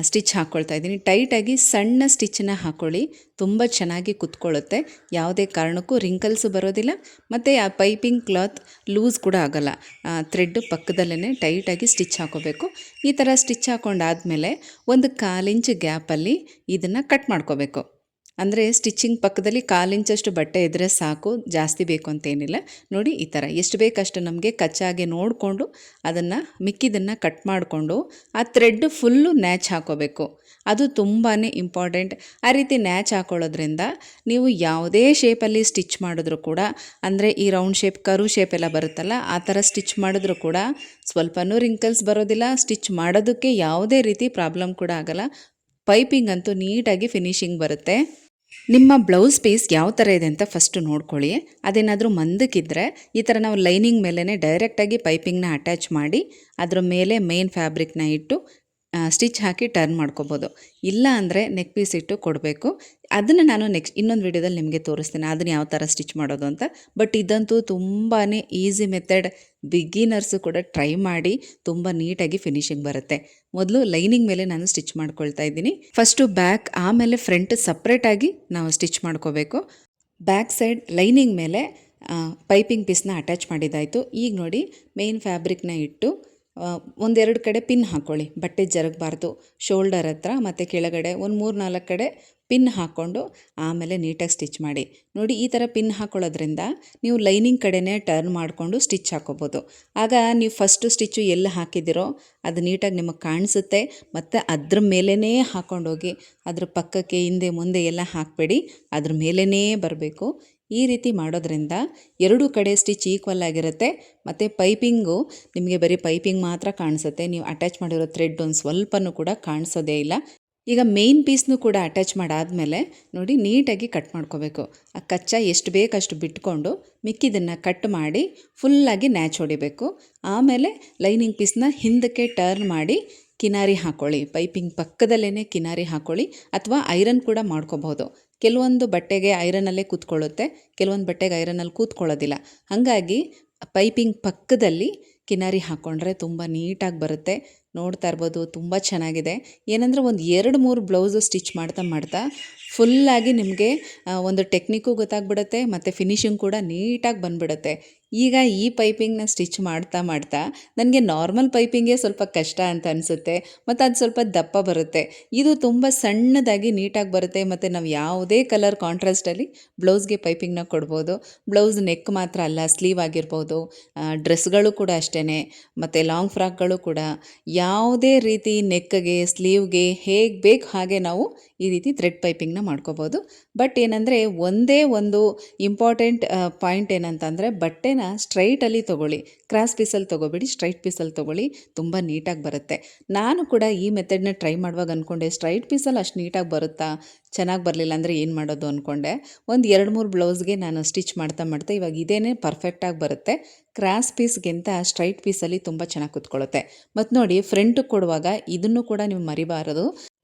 ಸ್ಟಿಚ್ ಹಾಕ್ಕೊಳ್ತಾ ಇದ್ದೀನಿ. ಟೈಟಾಗಿ ಸಣ್ಣ ಸ್ಟಿಚ್ಚನ್ನ ಹಾಕ್ಕೊಳ್ಳಿ, ತುಂಬ ಚೆನ್ನಾಗಿ ಕುತ್ಕೊಳ್ಳುತ್ತೆ. ಯಾವುದೇ ಕಾರಣಕ್ಕೂ ರಿಂಕಲ್ಸು ಬರೋದಿಲ್ಲ ಮತ್ತು ಆ ಪೈಪಿಂಗ್ ಕ್ಲಾತ್ ಲೂಸ್ ಕೂಡ ಆಗೋಲ್ಲ. ಥ್ರೆಡ್ ಪಕ್ಕದಲ್ಲೇ ಟೈಟಾಗಿ ಸ್ಟಿಚ್ ಹಾಕೋಬೇಕು. ಈ ಥರ ಸ್ಟಿಚ್ ಹಾಕ್ಕೊಂಡಾದಮೇಲೆ 1/4 ಇಂಚ್ ಗ್ಯಾಪಲ್ಲಿ ಇದನ್ನು ಕಟ್ ಮಾಡ್ಕೋಬೇಕು. ಅಂದರೆ ಸ್ಟಿಚಿಂಗ್ ಪಕ್ಕದಲ್ಲಿ 1/4 ಇಂಚಷ್ಟು ಬಟ್ಟೆ ಇದ್ದರೆ ಸಾಕು, ಜಾಸ್ತಿ ಬೇಕು ಅಂತೇನಿಲ್ಲ. ನೋಡಿ, ಈ ಥರ ಎಷ್ಟು ಬೇಕಷ್ಟು ನಮಗೆ ಕಚ್ಚಾಗೆ ನೋಡಿಕೊಂಡು ಅದನ್ನು ಮಿಕ್ಕಿದನ್ನು ಕಟ್ ಮಾಡಿಕೊಂಡು ಆ ಥ್ರೆಡ್ ಫುಲ್ಲು ನ್ಯಾಚ್ ಹಾಕೋಬೇಕು. ಅದು ತುಂಬಾ ಇಂಪಾರ್ಟೆಂಟ್. ಆ ರೀತಿ ನ್ಯಾಚ್ ಹಾಕೊಳ್ಳೋದ್ರಿಂದ ನೀವು ಯಾವುದೇ ಶೇಪಲ್ಲಿ ಸ್ಟಿಚ್ ಮಾಡಿದ್ರೂ ಕೂಡ, ಅಂದರೆ ಈ ರೌಂಡ್ ಶೇಪ್ ಕರು ಶೇಪ್ ಎಲ್ಲ ಬರುತ್ತಲ್ಲ, ಆ ಥರ ಸ್ಟಿಚ್ ಮಾಡಿದ್ರೂ ಕೂಡ ಸ್ವಲ್ಪನೂ ರಿಂಕಲ್ಸ್ ಬರೋದಿಲ್ಲ. ಸ್ಟಿಚ್ ಮಾಡೋದಕ್ಕೆ ಯಾವುದೇ ರೀತಿ ಪ್ರಾಬ್ಲಮ್ ಕೂಡ ಆಗೋಲ್ಲ. ಪೈಪಿಂಗ್ ಅಂತೂ ನೀಟಾಗಿ ಫಿನಿಶಿಂಗ್ ಬರುತ್ತೆ. ನಿಮ್ಮ ಬ್ಲೌಸ್ ಪೀಸ್ ಯಾವ ಥರ ಇದೆ ಅಂತ ಫಸ್ಟು ನೋಡ್ಕೊಳ್ಳಿ. ಅದೇನಾದರೂ ಮಂದಕ್ಕಿದ್ದರೆ ಈ ಥರ ನಾವು ಲೈನಿಂಗ್ ಮೇಲೇ ಡೈರೆಕ್ಟಾಗಿ ಪೈಪಿಂಗ್ನ ಅಟ್ಯಾಚ್ ಮಾಡಿ ಅದ್ರ ಮೇಲೆ ಮೇನ್ ಫ್ಯಾಬ್ರಿಕ್ನ ಇಟ್ಟು ಸ್ಟಿಚ್ ಹಾಕಿ ಟರ್ನ್ ಮಾಡ್ಕೋಬೋದು. ಇಲ್ಲ ಅಂದರೆ ನೆಕ್ ಪೀಸ್ ಇಟ್ಟು ಕೊಡಬೇಕು. ಅದನ್ನು ನಾನು ನೆಕ್ಸ್ಟ್ ಇನ್ನೊಂದು ವಿಡಿಯೋದಲ್ಲಿ ನಿಮಗೆ ತೋರಿಸ್ತೀನಿ ಅದನ್ನು ಯಾವ ಥರ ಸ್ಟಿಚ್ ಮಾಡೋದು ಅಂತ. ಬಟ್ ಇದಂತೂ ತುಂಬಾ ಈಸಿ ಮೆಥಡ್, ಬಿಗಿನರ್ಸು ಕೂಡ ಟ್ರೈ ಮಾಡಿ ತುಂಬ ನೀಟಾಗಿ ಫಿನಿಶಿಂಗ್ ಬರುತ್ತೆ. ಮೊದಲು ಲೈನಿಂಗ್ ಮೇಲೆ ನಾನು ಸ್ಟಿಚ್ ಮಾಡ್ಕೊಳ್ತಾ ಇದ್ದೀನಿ. ಫಸ್ಟು ಬ್ಯಾಕ್ ಆಮೇಲೆ ಫ್ರಂಟ್ ಸಪ್ರೇಟಾಗಿ ನಾವು ಸ್ಟಿಚ್ ಮಾಡ್ಕೋಬೇಕು. ಬ್ಯಾಕ್ ಸೈಡ್ ಲೈನಿಂಗ್ ಮೇಲೆ ಪೈಪಿಂಗ್ ಪೀಸ್ನ ಅಟ್ಯಾಚ್ ಮಾಡಿದ್ದಾಯಿತು. ಈಗ ನೋಡಿ ಮೇನ್ ಫ್ಯಾಬ್ರಿಕ್ನ ಇಟ್ಟು ಒಂದೆರಡು ಕಡೆ ಪಿನ್ ಹಾಕ್ಕೊಳ್ಳಿ, ಬಟ್ಟೆ ಜರಗಬಾರ್ದು. ಶೋಲ್ಡರ್ ಹತ್ರ ಮತ್ತು ಕೆಳಗಡೆ ಒಂದು 3-4 ಕಡೆ ಪಿನ್ ಹಾಕ್ಕೊಂಡು ಆಮೇಲೆ ನೀಟಾಗಿ ಸ್ಟಿಚ್ ಮಾಡಿ. ನೋಡಿ ಈ ಥರ ಪಿನ್ ಹಾಕ್ಕೊಳ್ಳೋದ್ರಿಂದ ನೀವು ಲೈನಿಂಗ್ ಕಡೆನೇ ಟರ್ನ್ ಮಾಡಿಕೊಂಡು ಸ್ಟಿಚ್ ಹಾಕ್ಕೋಬೋದು. ಆಗ ನೀವು ಫಸ್ಟು ಸ್ಟಿಚ್ಚು ಎಲ್ಲಿ ಹಾಕಿದ್ದೀರೋ ಅದು ನೀಟಾಗಿ ನಿಮಗೆ ಕಾಣಿಸುತ್ತೆ. ಮತ್ತು ಅದ್ರ ಮೇಲೇ ಹಾಕ್ಕೊಂಡೋಗಿ ಅದ್ರ ಪಕ್ಕಕ್ಕೆ ಹಿಂದೆ ಮುಂದೆ ಎಲ್ಲ ಹಾಕಬೇಡಿ, ಅದ್ರ ಮೇಲೇ ಬರಬೇಕು. ಈ ರೀತಿ ಮಾಡೋದ್ರಿಂದ ಎರಡೂ ಕಡೆ ಸ್ಟಿಚ್ ಈಕ್ವಲ್ ಆಗಿರುತ್ತೆ. ಮತ್ತು ಪೈಪಿಂಗು ನಿಮಗೆ ಬರೀ ಪೈಪಿಂಗ್ ಮಾತ್ರ ಕಾಣಿಸುತ್ತೆ, ನೀವು ಅಟ್ಯಾಚ್ ಮಾಡಿರೋ ಥ್ರೆಡ್ ಒಂದು ಸ್ವಲ್ಪನೂ ಕೂಡ ಕಾಣಿಸೋದೇ ಇಲ್ಲ. ಈಗ ಮೇನ್ ಪೀಸ್ನು ಕೂಡ ಅಟ್ಯಾಚ್ ಮಾಡಾದಮೇಲೆ ನೋಡಿ ನೀಟಾಗಿ ಕಟ್ ಮಾಡ್ಕೋಬೇಕು. ಆ ಕಚ್ಚಾ ಎಷ್ಟು ಬೇಕಷ್ಟು ಬಿಟ್ಕೊಂಡು ಮಿಕ್ಕಿದನ್ನು ಕಟ್ ಮಾಡಿ ಫುಲ್ಲಾಗಿ ನ್ಯಾಚ್ ಹೊಡಿಬೇಕು. ಆಮೇಲೆ ಲೈನಿಂಗ್ ಪೀಸ್ನ ಹಿಂದಕ್ಕೆ ಟರ್ನ್ ಮಾಡಿ ಕಿನಾರಿ ಹಾಕ್ಕೊಳ್ಳಿ. ಪೈಪಿಂಗ್ ಪಕ್ಕದಲ್ಲೇ ಕಿನಾರಿ ಹಾಕ್ಕೊಳ್ಳಿ, ಅಥವಾ ಐರನ್ ಕೂಡ ಮಾಡ್ಕೋಬಹುದು. ಕೆಲವೊಂದು ಬಟ್ಟೆಗೆ ಐರನಲ್ಲೇ ಕೂತ್ಕೊಳ್ಳುತ್ತೆ, ಕೆಲವೊಂದು ಬಟ್ಟೆಗೆ ಐರನಲ್ಲಿ ಕೂತ್ಕೊಳ್ಳೋದಿಲ್ಲ. ಹಾಗಾಗಿ ಪೈಪಿಂಗ್ ಪಕ್ಕದಲ್ಲಿ ಕಿನಾರಿ ಹಾಕ್ಕೊಂಡ್ರೆ ತುಂಬ ನೀಟಾಗಿ ಬರುತ್ತೆ. ನೋಡ್ತಾ ಇರ್ಬೋದು ತುಂಬ ಚೆನ್ನಾಗಿದೆ. ಏನಂದರೆ ಒಂದು 2-3 ಬ್ಲೌಸು ಸ್ಟಿಚ್ ಮಾಡ್ತಾ ಫುಲ್ಲಾಗಿ ನಿಮಗೆ ಒಂದು ಟೆಕ್ನಿಕ್ಕು ಗೊತ್ತಾಗ್ಬಿಡುತ್ತೆ ಮತ್ತು ಫಿನಿಶಿಂಗ್ ಕೂಡ ನೀಟಾಗಿ ಬಂದುಬಿಡುತ್ತೆ. ಈಗ ಈ ಪೈಪಿಂಗ್ನ ಸ್ಟಿಚ್ ಮಾಡ್ತಾ ನನಗೆ ನಾರ್ಮಲ್ ಪೈಪಿಂಗೇ ಸ್ವಲ್ಪ ಕಷ್ಟ ಅಂತ ಅನಿಸುತ್ತೆ, ಮತ್ತು ಅದು ಸ್ವಲ್ಪ ದಪ್ಪ ಬರುತ್ತೆ. ಇದು ತುಂಬ ಸಣ್ಣದಾಗಿ ನೀಟಾಗಿ ಬರುತ್ತೆ. ಮತ್ತು ನಾವು ಯಾವುದೇ ಕಲರ್ ಕಾಂಟ್ರಾಸ್ಟಲ್ಲಿ ಬ್ಲೌಸ್ಗೆ ಪೈಪಿಂಗ್ನ ಕೊಡ್ಬೋದು. ಬ್ಲೌಸ್ ನೆಕ್ ಮಾತ್ರ ಅಲ್ಲ, ಸ್ಲೀವ್ ಆಗಿರ್ಬೋದು, ಡ್ರೆಸ್ಗಳು ಕೂಡ ಅಷ್ಟೇ, ಮತ್ತು ಲಾಂಗ್ ಫ್ರಾಕ್ಗಳು ಕೂಡ ಯಾವುದೇ ರೀತಿ ನೆಕ್ಗೆ ಸ್ಲೀವ್ಗೆ ಹೇಗೆ ಬೇಕು ಹಾಗೆ ನಾವು ಈ ರೀತಿ ಥ್ರೆಡ್ ಪೈಪಿಂಗ್ನ ಮಾಡ್ಕೋಬೋದು. ಬಟ್ ಏನಂದರೆ ಒಂದೇ ಒಂದು ಇಂಪಾರ್ಟೆಂಟ್ ಪಾಯಿಂಟ್ ಏನಂತಂದರೆ ಬಟ್ಟೆನ ಸ್ಟ್ರೈಟಲ್ಲಿ ತೊಗೊಳ್ಳಿ, ಕ್ರಾಸ್ ಪೀಸಲ್ಲಿ ತೊಗೋಬೇಡಿ, ಸ್ಟ್ರೈಟ್ ಪೀಸಲ್ಲಿ ತೊಗೊಳ್ಳಿ, ತುಂಬ ನೀಟಾಗಿ ಬರುತ್ತೆ. ನಾನು ಕೂಡ ಈ ಮೆಥಡ್ನ ಟ್ರೈ ಮಾಡುವಾಗ ಅಂದ್ಕೊಂಡೆ ಸ್ಟ್ರೈಟ್ ಪೀಸಲ್ಲಿ ಅಷ್ಟು ನೀಟಾಗಿ ಬರುತ್ತಾ, ಚೆನ್ನಾಗಿ ಬರಲಿಲ್ಲ ಅಂದರೆ ಏನು ಮಾಡೋದು ಅಂದ್ಕೊಂಡೆ. ಒಂದು 2-3 ಬ್ಲೌಸ್ಗೆ ನಾನು ಸ್ಟಿಚ್ ಮಾಡ್ತಾ ಇವಾಗ ಇದೇನೇ ಪರ್ಫೆಕ್ಟಾಗಿ ಬರುತ್ತೆ. ಕ್ರಾಸ್ ಪೀಸ್ಗಿಂತ ಸ್ಟ್ರೈಟ್ ಪೀಸಲ್ಲಿ ತುಂಬ ಚೆನ್ನಾಗಿ ಕೂತ್ಕೊಳ್ಳುತ್ತೆ. ಮತ್ತು ನೋಡಿ ಫ್ರಂಟ್ ಕೊಡುವಾಗ ಇದನ್ನು ಕೂಡ ನೀವು ಮರಿಬಾರದು.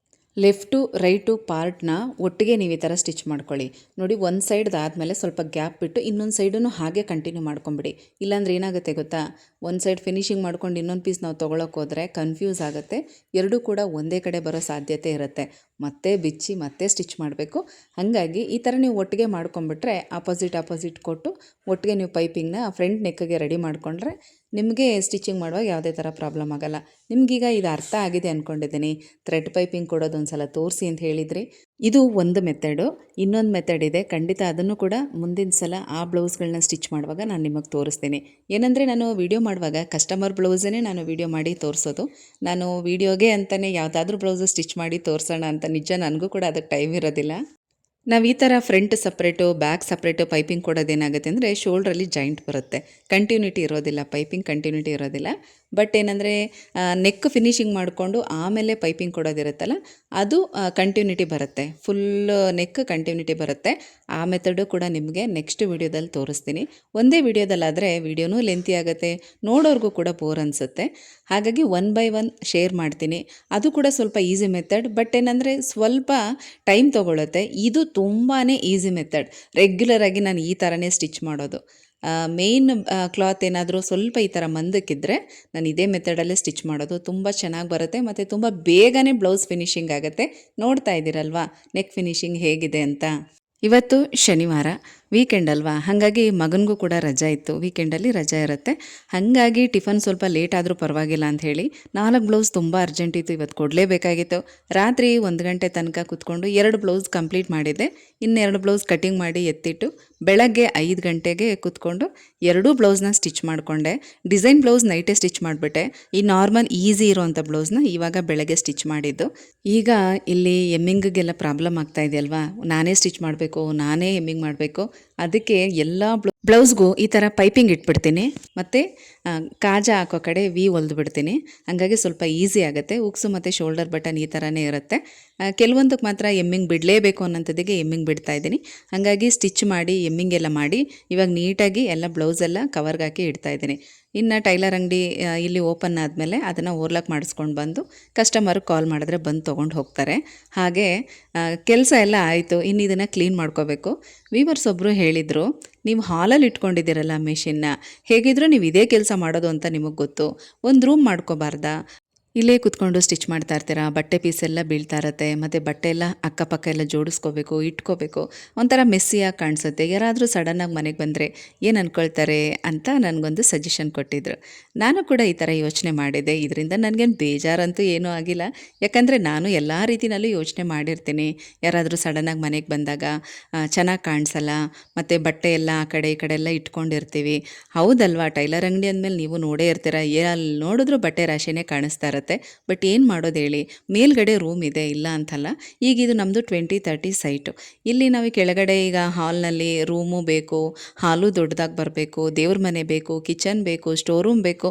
ಲೆಫ್ಟು ರೈಟು ಪಾರ್ಟ್ನ ಒಟ್ಟಿಗೆ ನೀವು ಈ ಥರ ಸ್ಟಿಚ್ ಮಾಡ್ಕೊಳ್ಳಿ. ನೋಡಿ ಒಂದು ಸೈಡ್ದಾದಮೇಲೆ ಸ್ವಲ್ಪ ಗ್ಯಾಪ್ ಬಿಟ್ಟು ಇನ್ನೊಂದು ಸೈಡನ್ನು ಹಾಗೆ ಕಂಟಿನ್ಯೂ ಮಾಡ್ಕೊಂಬಿಡಿ. ಇಲ್ಲಾಂದ್ರೆ ಏನಾಗುತ್ತೆ ಗೊತ್ತಾ, ಒಂದು ಸೈಡ್ ಫಿನಿಶಿಂಗ್ ಮಾಡ್ಕೊಂಡು ಇನ್ನೊಂದು ಪೀಸ್ ನಾವು ತೊಗೊಳಕ್ಕೆ ಹೋದರೆ ಕನ್ಫ್ಯೂಸ್ ಆಗುತ್ತೆ. ಎರಡೂ ಕೂಡ ಒಂದೇ ಕಡೆ ಬರೋ ಸಾಧ್ಯತೆ ಇರುತ್ತೆ. ಮತ್ತೆ ಬಿಚ್ಚಿ ಮತ್ತೆ ಸ್ಟಿಚ್ ಮಾಡಬೇಕು. ಹಾಗಾಗಿ ಈ ಥರ ನೀವು ಒಟ್ಟಿಗೆ ಮಾಡ್ಕೊಂಬಿಟ್ರೆ ಆಪೋಸಿಟ್ ಕೊಟ್ಟು ಒಟ್ಟಿಗೆ ನೀವು ಪೈಪಿಂಗ್ನ ಫ್ರಂಟ್ ನೆಕ್ಗೆ ರೆಡಿ ಮಾಡಿಕೊಂಡ್ರೆ ನಿಮಗೆ ಸ್ಟಿಚಿಂಗ್ ಮಾಡುವಾಗ ಯಾವುದೇ ಥರ ಪ್ರಾಬ್ಲಮ್ ಆಗೋಲ್ಲ. ನಿಮಗೀಗ ಇದು ಅರ್ಥ ಆಗಿದೆ ಅಂದ್ಕೊಂಡಿದ್ದೀನಿ. ಥ್ರೆಡ್ ಪೈಪಿಂಗ್ ಕೊಡೋದು ಒಂದು ಸಲ ತೋರಿಸಿ ಅಂತ ಹೇಳಿದ್ರಿ. ಇದು ಒಂದು ಮೆಥಡು. ಇನ್ನೊಂದು ಮೆಥಡ್ ಇದೆ, ಖಂಡಿತ ಅದನ್ನು ಕೂಡ ಮುಂದಿನ ಸಲ ಆ ಬ್ಲೌಸ್ಗಳನ್ನ ಸ್ಟಿಚ್ ಮಾಡುವಾಗ ನಾನು ನಿಮಗೆ ತೋರಿಸ್ತೀನಿ. ಏನಂದರೆ ನಾನು ವೀಡಿಯೋ ಮಾಡುವಾಗ ಕಸ್ಟಮರ್ ಬ್ಲೌಸೇ ನಾನು ವೀಡಿಯೋ ಮಾಡಿ ತೋರಿಸೋದು. ನಾನು ವೀಡಿಯೋಗೆ ಅಂತಲೇ ಯಾವುದಾದ್ರೂ ಬ್ಲೌಸು ಸ್ಟಿಚ್ ಮಾಡಿ ತೋರಿಸೋಣ ಅಂತ ನಿಜ ನನಗೂ ಕೂಡ ಅದಕ್ಕೆ ಟೈಮ್ ಇರೋದಿಲ್ಲ. ನಾವು ಈ ಥರ front separate back separate piping ಕೊಡೋದೇನಾಗುತ್ತೆ ಅಂದರೆ ಶೋಲ್ಡ್ರಲ್ಲಿ ಜಾಯಿಂಟ್ ಬರುತ್ತೆ, ಕಂಟಿನ್ಯೂಟಿ ಇರೋದಿಲ್ಲ, ಪೈಪಿಂಗ್ ಕಂಟಿನ್ಯೂಟಿ ಇರೋದಿಲ್ಲ. ಬಟ್ ಏನಂದರೆ ನೆಕ್ ಫಿನಿಶಿಂಗ್ ಮಾಡಿಕೊಂಡು ಆಮೇಲೆ ಪೈಪಿಂಗ್ ಕೊಡೋದಿರುತ್ತಲ್ಲ ಅದು ಕಂಟಿನ್ಯೂಟಿ ಬರುತ್ತೆ, ಫುಲ್ ನೆಕ್ ಕಂಟಿನ್ಯೂಟಿ ಬರುತ್ತೆ. ಆ ಮೆಥಡು ಕೂಡ ನಿಮಗೆ ನೆಕ್ಸ್ಟ್ ವೀಡಿಯೋದಲ್ಲಿ ತೋರಿಸ್ತೀನಿ. ಒಂದೇ ವೀಡಿಯೋದಲ್ಲಾದರೆ ವೀಡಿಯೋನೂ ಲೆಂತಿ ಆಗುತ್ತೆ, ನೋಡೋರ್ಗೂ ಕೂಡ ಬೋರ್ ಅನಿಸುತ್ತೆ. ಹಾಗಾಗಿ 1 by 1 ಶೇರ್ ಮಾಡ್ತೀನಿ. ಅದು ಕೂಡ ಸ್ವಲ್ಪ ಈಸಿ ಮೆಥಡ್, ಬಟ್ ಏನಂದರೆ ಸ್ವಲ್ಪ ಟೈಮ್ ತೊಗೊಳುತ್ತೆ. ಇದು ತುಂಬಾ ಈಸಿ ಮೆಥಡ್. ರೆಗ್ಯುಲರಾಗಿ ನಾನು ಈ ಥರನೇ ಸ್ಟಿಚ್ ಮಾಡೋದು. ಮೇಯ್ನ್ ಕ್ಲಾತ್ ಏನಾದರೂ ಸ್ವಲ್ಪ ಈ ಥರ ಮಂದಕ್ಕಿದ್ದರೆ ನಾನು ಇದೇ ಮೆಥಡಲ್ಲೇ ಸ್ಟಿಚ್ ಮಾಡೋದು. ತುಂಬ ಚೆನ್ನಾಗಿ ಬರುತ್ತೆ ಮತ್ತು ತುಂಬ ಬೇಗನೆ ಬ್ಲೌಸ್ ಫಿನಿಶಿಂಗ್ ಆಗುತ್ತೆ. ನೋಡ್ತಾ ಇದ್ದೀರಲ್ವಾ ನೆಕ್ ಫಿನಿಶಿಂಗ್ ಹೇಗಿದೆ ಅಂತ. ಇವತ್ತು ಶನಿವಾರ, ವೀಕೆಂಡ್ ಅಲ್ವಾ, ಹಾಗಾಗಿ ಮಗನಿಗೂ ಕೂಡ ರಜಾ ಇತ್ತು. ವೀಕೆಂಡಲ್ಲಿ ರಜಾ ಇರುತ್ತೆ, ಹಾಗಾಗಿ ಟಿಫನ್ ಸ್ವಲ್ಪ ಲೇಟ್ ಆದರೂ ಪರವಾಗಿಲ್ಲ ಅಂಥೇಳಿ 4 ಬ್ಲೌಸ್ ತುಂಬ ಅರ್ಜೆಂಟ್ ಇತ್ತು, ಇವತ್ತು ಕೊಡಲೇಬೇಕಾಗಿತ್ತು. ರಾತ್ರಿ 1 ಗಂಟೆ ತನಕ ಕೂತ್ಕೊಂಡು 2 ಬ್ಲೌಸ್ ಕಂಪ್ಲೀಟ್ ಮಾಡಿದ್ದೆ. ಇನ್ನೆರಡು ಬ್ಲೌಸ್ ಕಟಿಂಗ್ ಮಾಡಿ ಎತ್ತಿಟ್ಟು ಬೆಳಗ್ಗೆ 5 ಗಂಟೆಗೆ ಕೂತ್ಕೊಂಡು 2 ಬ್ಲೌಸ್ನ ಸ್ಟಿಚ್ ಮಾಡಿಕೊಂಡೆ. ಡಿಸೈನ್ ಬ್ಲೌಸ್ ನೈಟೇ ಸ್ಟಿಚ್ ಮಾಡಿಬಿಟ್ಟೆ. ಈ ನಾರ್ಮಲ್ ಈಸಿ ಇರೋವಂಥ ಬ್ಲೌಸ್ನ ಇವಾಗ ಬೆಳಗ್ಗೆ ಸ್ಟಿಚ್ ಮಾಡಿದ್ದು. ಈಗ ಇಲ್ಲಿ ಎಮ್ಮಿಂಗಿಗೆಲ್ಲ ಪ್ರಾಬ್ಲಮ್ ಆಗ್ತಾ ಇದೆಯಲ್ವಾ, ನಾನೇ ಸ್ಟಿಚ್ ಮಾಡಬೇಕು, ನಾನೇ ಎಮ್ಮಿಂಗ್ ಮಾಡಬೇಕು. ಅದಕ್ಕೆ ಎಲ್ಲ ಬ್ಲೌಸ್ಗೂ ಈ ಥರ ಪೈಪಿಂಗ್ ಇಟ್ಬಿಡ್ತೀನಿ ಮತ್ತು ಕಾಜ ಹಾಕೋ ಕಡೆ ವಿ ಹೊಲ್ದು ಬಿಡ್ತೀನಿ. ಹಾಗಾಗಿ ಸ್ವಲ್ಪ ಈಸಿ ಆಗುತ್ತೆ. ಉಕ್ಸು ಮತ್ತು ಶೋಲ್ಡರ್ ಬಟನ್ ಈ ಥರನೇ ಇರುತ್ತೆ. ಕೆಲವೊಂದಕ್ಕೆ ಮಾತ್ರ ಎಮ್ಮಿಂಗ್ ಬಿಡಲೇಬೇಕು ಅನ್ನೋಂಥದ್ದಿಗೆ ಎಮ್ಮಿಂಗ್ ಬಿಡ್ತಾ ಇದ್ದೀನಿ. ಹಾಗಾಗಿ ಸ್ಟಿಚ್ ಮಾಡಿ ಎಮ್ಮಿಂಗ್ ಎಲ್ಲ ಮಾಡಿ ಇವಾಗ ನೀಟಾಗಿ ಎಲ್ಲ ಬ್ಲೌಸೆಲ್ಲ ಕವರ್ಗೆ ಹಾಕಿ ಇಡ್ತಾ ಇದ್ದೀನಿ. ಇನ್ನು ಟೈಲರ್ ಅಂಗಡಿ ಇಲ್ಲಿ ಓಪನ್ ಆದಮೇಲೆ ಅದನ್ನು ಓರ್ಲಾಕ್ ಮಾಡಿಸ್ಕೊಂಡು ಬಂದು ಕಸ್ಟಮರ್ಗೆ ಕಾಲ್ ಮಾಡಿದ್ರೆ ಬಂದು ತೊಗೊಂಡು ಹೋಗ್ತಾರೆ. ಹಾಗೆ ಕೆಲಸ ಎಲ್ಲ ಆಯಿತು. ಇನ್ನು ಇದನ್ನು ಕ್ಲೀನ್ ಮಾಡ್ಕೋಬೇಕು. ವೀವರ್ಸ್ ಒಬ್ಬರು ಹೇಳಿದರು, ನೀವು ಹಾಲಲ್ಲಿ ಇಟ್ಕೊಂಡಿದ್ದೀರಲ್ಲ ಮೆಷಿನ್ನ, ಹೇಗಿದ್ರೂ ನೀವು ಇದೇ ಕೆಲಸ ಮಾಡೋದು ಅಂತ ನಿಮಗೆ ಗೊತ್ತು, ಒಂದು ರೂಮ್ ಮಾಡ್ಕೋಬಾರ್ದಾ? ಇಲ್ಲೇ ಕುತ್ಕೊಂಡು ಸ್ಟಿಚ್ ಮಾಡ್ತಾ ಇರ್ತೀರಾ, ಬಟ್ಟೆ ಪೀಸೆಲ್ಲ ಬೀಳ್ತಾ ಇರುತ್ತೆ, ಮತ್ತು ಬಟ್ಟೆ ಎಲ್ಲ ಅಕ್ಕಪಕ್ಕ ಎಲ್ಲ ಜೋಡಿಸ್ಕೋಬೇಕು, ಇಟ್ಕೋಬೇಕು, ಒಂಥರ ಮೆಸ್ಸಿಯಾಗಿ ಕಾಣಿಸುತ್ತೆ. ಯಾರಾದರೂ ಸಡನ್ನಾಗಿ ಮನೆಗೆ ಬಂದರೆ ಏನು ಅಂದ್ಕೊಳ್ತಾರೆ ಅಂತ ನನಗೊಂದು ಸಜೆಷನ್ ಕೊಟ್ಟಿದ್ದರು. ನಾನು ಕೂಡ ಈ ಥರ ಯೋಚನೆ ಮಾಡಿದೆ. ಇದರಿಂದ ನನಗೇನು ಬೇಜಾರಂತೂ ಏನೂ ಆಗಿಲ್ಲ. ಯಾಕಂದರೆ ನಾನು ಎಲ್ಲ ರೀತಿಯಲ್ಲೂ ಯೋಚನೆ ಮಾಡಿರ್ತೀನಿ. ಯಾರಾದರೂ ಸಡನ್ನಾಗಿ ಮನೆಗೆ ಬಂದಾಗ ಚೆನ್ನಾಗಿ ಕಾಣಿಸಲ್ಲ, ಮತ್ತು ಬಟ್ಟೆ ಎಲ್ಲ ಆ ಕಡೆ ಈ ಕಡೆ ಎಲ್ಲ ಇಟ್ಕೊಂಡಿರ್ತೀವಿ. ಹೌದಲ್ವಾ? ಟೈಲರ್ ಅಂಗಡಿ ಅಂದಮೇಲೆ ನೀವು ನೋಡೇ ಇರ್ತೀರ, ಎಲ್ಲಿ ನೋಡಿದ್ರೂ ಬಟ್ಟೆ ರಾಶಿನೇ ಕಾಣಿಸ್ತಾ ಇರುತ್ತೆ. ಬಟ್ ಏನು ಮಾಡೋದು ಹೇಳಿ, ಮೇಲ್ಗಡೆ ರೂಮ್ ಇದೆ, ಇಲ್ಲ ಅಂತಲ್ಲ. ಈಗ ಇದು ನಮ್ಮದು 20-30 ಸೈಟು. ಇಲ್ಲಿ ನಾವು ಕೆಳಗಡೆ ಈಗ ಹಾಲ್ನಲ್ಲಿ ರೂಮು ಬೇಕು, ಹಾಲು ದೊಡ್ಡದಾಗಿ ಬರಬೇಕು, ದೇವ್ರ ಮನೆ ಬೇಕು, ಕಿಚನ್ ಬೇಕು, ಸ್ಟೋರ್ ರೂಮ್ ಬೇಕು,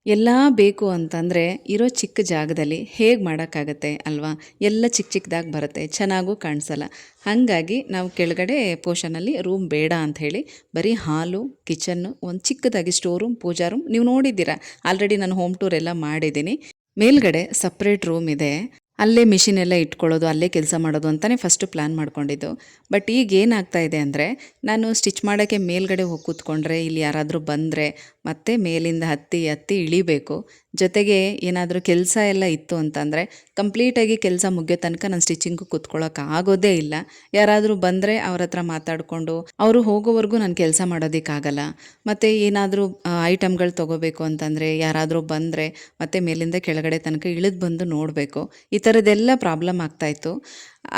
ಎಲ್ಲ ಬೇಕು ಅಂತಂದರೆ ಇರೋ ಚಿಕ್ಕ ಜಾಗದಲ್ಲಿ ಹೇಗೆ ಮಾಡೋಕ್ಕಾಗತ್ತೆ ಅಲ್ವಾ? ಎಲ್ಲ ಚಿಕ್ಕ ಚಿಕ್ಕದಾಗಿ ಬರುತ್ತೆ, ಚೆನ್ನಾಗೂ ಕಾಣಿಸಲ್ಲ. ಹಾಗಾಗಿ ನಾವು ಕೆಳಗಡೆ ಪೋರ್ಷನಲ್ಲಿ ರೂಮ್ ಬೇಡ ಅಂಥೇಳಿ ಬರೀ ಹಾಲು, ಕಿಚನ್ನು, ಒಂದು ಚಿಕ್ಕದಾಗಿ ಸ್ಟೋರ್ ರೂಮ್, ಪೂಜಾ ರೂಮ್ ನೀವು ನೋಡಿದ್ದೀರಾ. ಆಲ್ರೆಡಿ ನಾನು ಹೋಮ್ ಟೂರ್ ಎಲ್ಲ ಮಾಡಿದ್ದೀನಿ. ಮೇಲ್ಗಡೆ ಸಪ್ರೇಟ್ ರೂಮ್ ಇದೆ. ಅಲ್ಲೇ ಮಿಷಿನ್ ಎಲ್ಲ ಇಟ್ಕೊಳ್ಳೋದು, ಅಲ್ಲೇ ಕೆಲಸ ಮಾಡೋದು ಅಂತಲೇ ಫಸ್ಟು ಪ್ಲ್ಯಾನ್ ಮಾಡ್ಕೊಂಡಿದ್ದು. ಬಟ್ ಈಗ ಏನಾಗ್ತಾ ಇದೆ ಅಂದರೆ, ನಾನು ಸ್ಟಿಚ್ ಮಾಡೋಕ್ಕೆ ಮೇಲ್ಗಡೆ ಹೋಗಿ ಕೂತ್ಕೊಂಡ್ರೆ ಇಲ್ಲಿ ಯಾರಾದರೂ ಬಂದರೆ ಮತ್ತೆ ಮೇಲಿಂದ ಹತ್ತಿ ಹತ್ತಿ ಇಳಿಬೇಕು. ಜೊತೆಗೆ ಏನಾದರೂ ಕೆಲಸ ಎಲ್ಲ ಇತ್ತು ಅಂತಂದರೆ ಕಂಪ್ಲೀಟಾಗಿ ಕೆಲಸ ಮುಗಿಯೋ ತನಕ ನಾನು ಸ್ಟಿಚಿಂಗು ಕೂತ್ಕೊಳ್ಳೋಕೆ ಆಗೋದೇ ಇಲ್ಲ. ಯಾರಾದರೂ ಬಂದರೆ ಅವ್ರ ಹತ್ರ ಮಾತಾಡಿಕೊಂಡು ಅವರು ಹೋಗೋವರೆಗೂ ನಾನು ಕೆಲಸ ಮಾಡೋದಕ್ಕಾಗಲ್ಲ. ಮತ್ತು ಏನಾದರೂ ಐಟಮ್ಗಳು ತೊಗೋಬೇಕು ಅಂತಂದರೆ ಯಾರಾದರೂ ಬಂದರೆ ಮತ್ತೆ ಮೇಲಿಂದ ಕೆಳಗಡೆ ತನಕ ಇಳಿದು ಬಂದು ನೋಡಬೇಕು. ಈ ಥರದ್ದೆಲ್ಲ ಪ್ರಾಬ್ಲಮ್ ಆಗ್ತಾಯಿತ್ತು.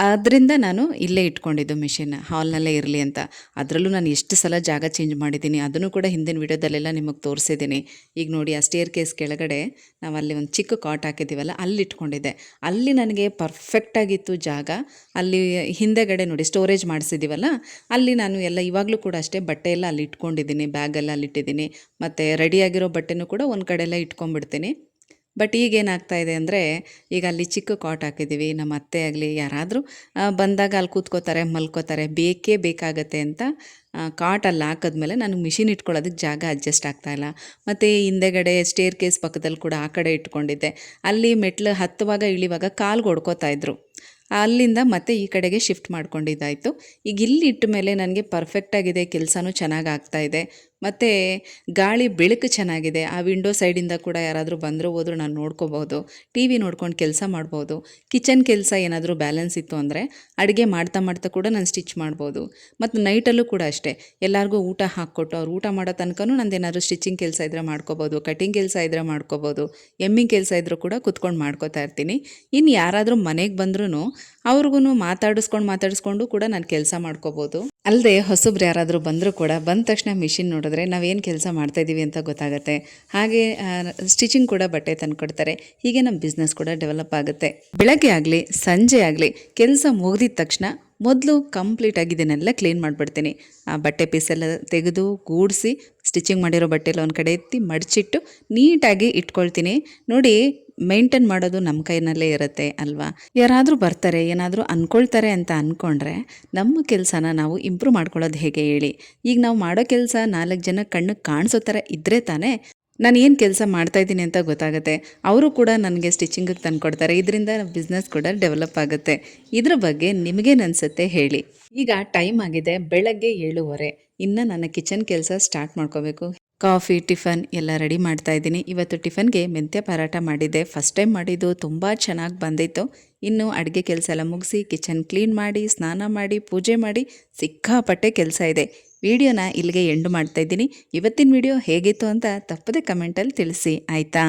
ಆದ್ದರಿಂದ ನಾನು ಇಲ್ಲೇ ಇಟ್ಕೊಂಡಿದ್ದು ಮಿಷಿನ್, ಹಾಲ್ನಲ್ಲೇ ಇರಲಿ ಅಂತ. ಅದರಲ್ಲೂ ನಾನು ಎಷ್ಟು ಸಲ ಜಾಗ ಚೇಂಜ್ ಮಾಡಿದ್ದೀನಿ, ಅದನ್ನು ಕೂಡ ಹಿಂದಿನ ವೀಡಿಯೋದಲ್ಲೆಲ್ಲ ನಿಮಗೆ ತೋರಿಸಿದ್ದೀನಿ. ಈಗ ನೋಡಿ, ಆ ಸ್ಟೇರ್ ಕೇಸ್ ಕೆಳಗಡೆ ನಾವು ಅಲ್ಲಿ ಒಂದು ಚಿಕ್ಕ ಕಾಟ್ ಹಾಕಿದ್ದೀವಲ್ಲ, ಅಲ್ಲಿ ಇಟ್ಕೊಂಡಿದ್ದೆ. ಅಲ್ಲಿ ನನಗೆ ಪರ್ಫೆಕ್ಟಾಗಿತ್ತು ಜಾಗ. ಅಲ್ಲಿ ಹಿಂದೆಗಡೆ ನೋಡಿ ಸ್ಟೋರೇಜ್ ಮಾಡಿಸಿದ್ದೀವಲ್ಲ, ಅಲ್ಲಿ ನಾನು ಎಲ್ಲ ಇವಾಗಲೂ ಕೂಡ ಅಷ್ಟೇ ಬಟ್ಟೆ ಎಲ್ಲ ಅಲ್ಲಿ ಇಟ್ಕೊಂಡಿದ್ದೀನಿ, ಬ್ಯಾಗೆಲ್ಲ ಅಲ್ಲಿಟ್ಟಿದ್ದೀನಿ. ಮತ್ತು ರೆಡಿಯಾಗಿರೋ ಬಟ್ಟೆನೂ ಕೂಡ ಒಂದು ಕಡೆ ಎಲ್ಲ ಇಟ್ಕೊಂಡ್ಬಿಡ್ತೀನಿ. ಬಟ್ ಈಗೇನಾಗ್ತಾ ಇದೆ ಅಂದರೆ, ಈಗ ಅಲ್ಲಿ ಚಿಕ್ಕ ಕಾಟ್ ಹಾಕಿದ್ದೀವಿ. ನಮ್ಮ ಅತ್ತೆ ಆಗಲಿ ಯಾರಾದರೂ ಬಂದಾಗ ಅಲ್ಲಿ ಕೂತ್ಕೋತಾರೆ, ಮಲ್ಕೋತಾರೆ, ಬೇಕೇ ಬೇಕಾಗತ್ತೆ ಅಂತ ಕಾಟ್ ಅಲ್ಲಿ ಹಾಕಿದ್ಮೇಲೆ ನನಗೆ ಮಿಷಿನ್ ಇಟ್ಕೊಳ್ಳೋದಕ್ಕೆ ಜಾಗ ಅಡ್ಜಸ್ಟ್ ಆಗ್ತಾಯಿಲ್ಲ. ಮತ್ತು ಹಿಂದೆಗಡೆ ಸ್ಟೇರ್ ಕೇಸ್ ಪಕ್ಕದಲ್ಲಿ ಕೂಡ ಆ ಕಡೆ ಇಟ್ಕೊಂಡಿದ್ದೆ. ಅಲ್ಲಿ ಮೆಟ್ಲು ಹತ್ತುವಾಗ ಇಳಿವಾಗ ಕಾಲ್ಗೆ ಹೊಡ್ಕೋತಾಯಿದ್ರು. ಅಲ್ಲಿಂದ ಮತ್ತೆ ಈ ಕಡೆಗೆ ಶಿಫ್ಟ್ ಮಾಡ್ಕೊಂಡಿದ್ದಾಯಿತು. ಈಗ ಇಲ್ಲಿ ಇಟ್ಟ ಮೇಲೆ ನನಗೆ ಪರ್ಫೆಕ್ಟಾಗಿದೆ, ಕೆಲಸನೂ ಚೆನ್ನಾಗಿ ಆಗ್ತಾಯಿದೆ. ಮತ್ತು ಗಾಳಿ ಬೆಳಕು ಚೆನ್ನಾಗಿದೆ. ಆ ವಿಂಡೋ ಸೈಡಿಂದ ಕೂಡ ಯಾರಾದರೂ ಬಂದರೂ ಹೋದರೂ ನಾನು ನೋಡ್ಕೋಬೋದು, ಟಿ ವಿ ನೋಡ್ಕೊಂಡು ಕೆಲಸ ಮಾಡ್ಬೋದು. ಕಿಚನ್ ಕೆಲಸ ಏನಾದರೂ ಬ್ಯಾಲೆನ್ಸ್ ಇತ್ತು ಅಂದರೆ ಅಡುಗೆ ಮಾಡ್ತಾ ಮಾಡ್ತಾ ಕೂಡ ನಾನು ಸ್ಟಿಚ್ ಮಾಡ್ಬೋದು. ಮತ್ತು ನೈಟಲ್ಲೂ ಕೂಡ ಅಷ್ಟೇ, ಎಲ್ಲರಿಗೂ ಊಟ ಹಾಕ್ಕೊಟ್ಟು ಅವ್ರು ಊಟ ಮಾಡೋ ತನಕನೂ ನಂದೇನಾದರೂ ಸ್ಟಿಚಿಂಗ್ ಕೆಲಸ ಇದ್ದರೆ ಮಾಡ್ಕೋಬೋದು, ಕಟಿಂಗ್ ಕೆಲಸ ಇದ್ದರೆ ಮಾಡ್ಕೋಬೋದು, ಎಮ್ಮಿಂಗ್ ಕೆಲಸ ಇದ್ದರೂ ಕೂಡ ಕುತ್ಕೊಂಡು ಮಾಡ್ಕೋತಾ ಇರ್ತೀನಿ. ಇನ್ನು ಯಾರಾದರೂ ಮನೆಗೆ ಬಂದ್ರೂ ಅವ್ರಿಗೂ ಮಾತಾಡಿಸ್ಕೊಂಡು ಕೂಡ ನಾನು ಕೆಲಸ ಮಾಡ್ಕೋಬೋದು. ಅಲ್ಲದೆ ಹೊಸಬ್ರು ಯಾರಾದರೂ ಬಂದರೂ ಕೂಡ ಬಂದ ತಕ್ಷಣ ಮಿಷಿನ್ ನೋಡಿದ್ರೆ ನಾವೇನು ಕೆಲಸ ಮಾಡ್ತಾಯಿದ್ದೀವಿ ಅಂತ ಗೊತ್ತಾಗುತ್ತೆ. ಹಾಗೆ ಸ್ಟಿಚಿಂಗ್ ಕೂಡ ಬಟ್ಟೆ ತಂದುಕೊಡ್ತಾರೆ. ಹೀಗೆ ನಮ್ಮ ಬಿಸ್ನೆಸ್ ಕೂಡ ಡೆವಲಪ್ ಆಗುತ್ತೆ. ಬೆಳಗ್ಗೆ ಆಗಲಿ ಸಂಜೆ ಆಗಲಿ ಕೆಲಸ ಮುಗಿದಿದ ತಕ್ಷಣ ಮೊದಲು ಕಂಪ್ಲೀಟಾಗಿ ಇದನ್ನೆಲ್ಲ ಕ್ಲೀನ್ ಮಾಡಿಬಿಡ್ತೀನಿ. ಆ ಬಟ್ಟೆ ಪೀಸೆಲ್ಲ ತೆಗೆದು ಗೂಡಿಸಿ ಸ್ಟಿಚಿಂಗ್ ಮಾಡಿರೋ ಬಟ್ಟೆಲ್ಲ ಒಂದು ಕಡೆ ಎತ್ತಿ ಮಡಚಿಟ್ಟು ನೀಟಾಗಿ ಇಟ್ಕೊಳ್ತೀನಿ. ನೋಡಿ, ಮೇಂಟೈನ್ ಮಾಡೋದು ನಮ್ಮ ಕೈನಲ್ಲೇ ಇರುತ್ತೆ ಅಲ್ವಾ? ಯಾರಾದರೂ ಬರ್ತಾರೆ, ಏನಾದರೂ ಅಂದ್ಕೊಳ್ತಾರೆ ಅಂತ ಅಂದ್ಕೊಂಡ್ರೆ ನಮ್ಮ ಕೆಲಸನ ನಾವು ಇಂಪ್ರೂವ್ ಮಾಡ್ಕೊಳ್ಳೋದು ಹೇಗೆ ಹೇಳಿ? ಈಗ ನಾವು ಮಾಡೋ ಕೆಲಸ 4 ಜನ ಕಣ್ಣಿಗೆ ಕಾಣಿಸೋ ಥರ ಇದ್ದರೆ ತಾನೇ ನಾನು ಏನು ಕೆಲಸ ಮಾಡ್ತಾಯಿದ್ದೀನಿ ಅಂತ ಗೊತ್ತಾಗುತ್ತೆ. ಅವರು ಕೂಡ ನನಗೆ ಸ್ಟಿಚಿಂಗಿಗೆ ತಂದುಕೊಡ್ತಾರೆ. ಇದರಿಂದ ಬಿಸ್ನೆಸ್ ಕೂಡ ಡೆವಲಪ್ ಆಗುತ್ತೆ. ಇದ್ರ ಬಗ್ಗೆ ನಿಮಗೇನು ಅನಿಸುತ್ತೆ ಹೇಳಿ? ಈಗ ಟೈಮ್ ಆಗಿದೆ ಬೆಳಗ್ಗೆ 7:30. ಇನ್ನು ನನ್ನ ಕಿಚನ್ ಕೆಲಸ ಸ್ಟಾರ್ಟ್ ಮಾಡ್ಕೋಬೇಕು. ಕಾಫಿ, ಟಿಫನ್ ಎಲ್ಲ ರೆಡಿ ಮಾಡ್ತಾ ಇದ್ದೀನಿ. ಇವತ್ತು ಟಿಫನ್ಗೆ ಮೆಂತ್ಯ ಪರಾಟ ಮಾಡಿದ್ದೆ. ಫಸ್ಟ್ ಟೈಮ್ ಮಾಡಿದ್ದು, ತುಂಬ ಚೆನ್ನಾಗಿ ಬಂದಿತ್ತು. ಇನ್ನು ಅಡುಗೆ ಕೆಲಸ ಎಲ್ಲ ಮುಗಿಸಿ ಕಿಚನ್ ಕ್ಲೀನ್ ಮಾಡಿ, ಸ್ನಾನ ಮಾಡಿ, ಪೂಜೆ ಮಾಡಿ, ಸಿಕ್ಕಾಪಟ್ಟೆ ಕೆಲಸ ಇದೆ. ವಿಡಿಯೋನ ಇಲ್ಲಿಗೆ ಎಂಡ್ ಮಾಡ್ತಾ ಇದ್ದೀನಿ. ಇವತ್ತಿನ ವಿಡಿಯೋ ಹೇಗಿತ್ತು ಅಂತ ತಪ್ಪದೆ ಕಮೆಂಟಲ್ಲಿ ತಿಳಿಸಿ, ಆಯಿತಾ?